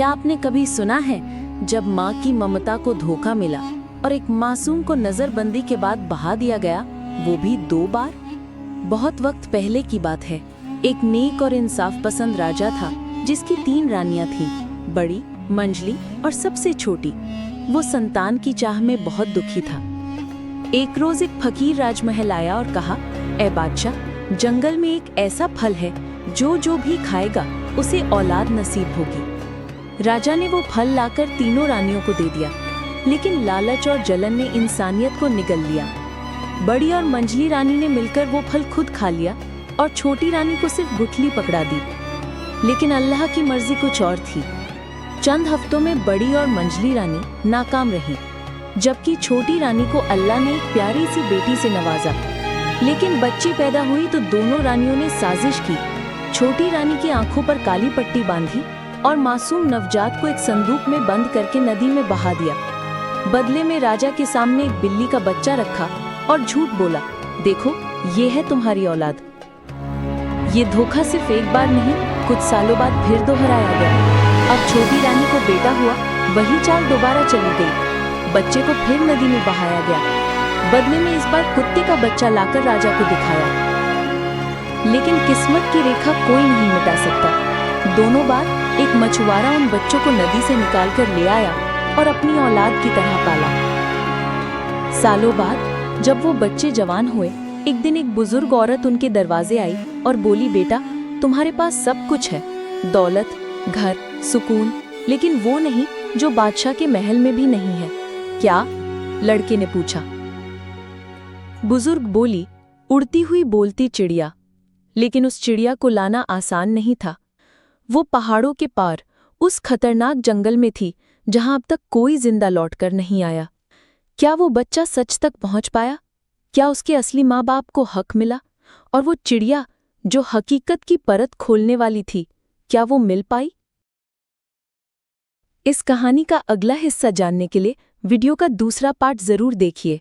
क्या आपने कभी सुना है जब माँ की ममता को धोखा मिला और एक मासूम को नजरबंदी के बाद बहा दिया गया, वो भी 2 बार? बहुत वक्त पहले की बात है। एक नेक और इंसाफ पसंद राजा था जिसकी 3 रानियां थीं, बड़ी, मंजली और सबसे छोटी। वो संतान की चाह में बहुत दुखी था। एक रोज एक फकीर राजमहल आया और कहा, ए बादशाह, जंगल में एक ऐसा फल है जो भी खाएगा उसे औलाद नसीब होगी। राजा ने वो फल लाकर तीनों रानियों को दे दिया, लेकिन लालच और जलन ने इंसानियत को निगल लिया। बड़ी और मंजली रानी ने मिलकर वो फल खुद खा लिया और छोटी रानी को सिर्फ गुठली पकड़ा दी। लेकिन अल्लाह की मर्जी कुछ और थी। चंद हफ्तों में बड़ी और मंजली रानी नाकाम रही, जबकि छोटी रानी को अल्लाह ने एक प्यारी सी बेटी से नवाजा। लेकिन बच्ची पैदा हुई तो दोनों रानियों ने साजिश की। छोटी रानी की आंखों पर काली पट्टी बांधी और मासूम नवजात को एक संदूक में बंद करके नदी में बहा दिया। बदले में राजा के सामने एक बिल्ली का बच्चा रखा और झूठ बोला, देखो ये है तुम्हारी औलाद। ये धोखा सिर्फ एक बार नहीं, कुछ सालों बाद फिर दोहराया गया। अब छोटी रानी को बेटा हुआ, वही चाल दोबारा चली गई। बच्चे को फिर नदी में बहाया गया। बदले में इस बार कुत्ते का बच्चा लाकर राजा को दिखाया। लेकिन किस्मत की रेखा कोई नहीं मिटा सकता। दोनों बार एक मछुआरा उन बच्चों को नदी से निकालकर ले आया और अपनी औलाद की तरह पाला। सालों बाद जब वो बच्चे जवान हुए, एक दिन एक बुजुर्ग औरत उनके दरवाजे आई और बोली, बेटा, तुम्हारे पास सब कुछ है, दौलत, घर, सुकून, लेकिन वो नहीं जो बादशाह के महल में भी नहीं है। क्या? लड़के ने पूछा। बुजुर्ग बोली, उड़ती हुई बोलती चिड़िया। लेकिन उस चिड़िया को लाना आसान नहीं था। वो पहाड़ों के पार उस खतरनाक जंगल में थी जहां अब तक कोई जिंदा लौटकर नहीं आया। क्या वो बच्चा सच तक पहुंच पाया? क्या उसके असली माँ बाप को हक मिला? और वो चिड़िया जो हकीकत की परत खोलने वाली थी, क्या वो मिल पाई? इस कहानी का अगला हिस्सा जानने के लिए वीडियो का दूसरा पार्ट जरूर देखिए।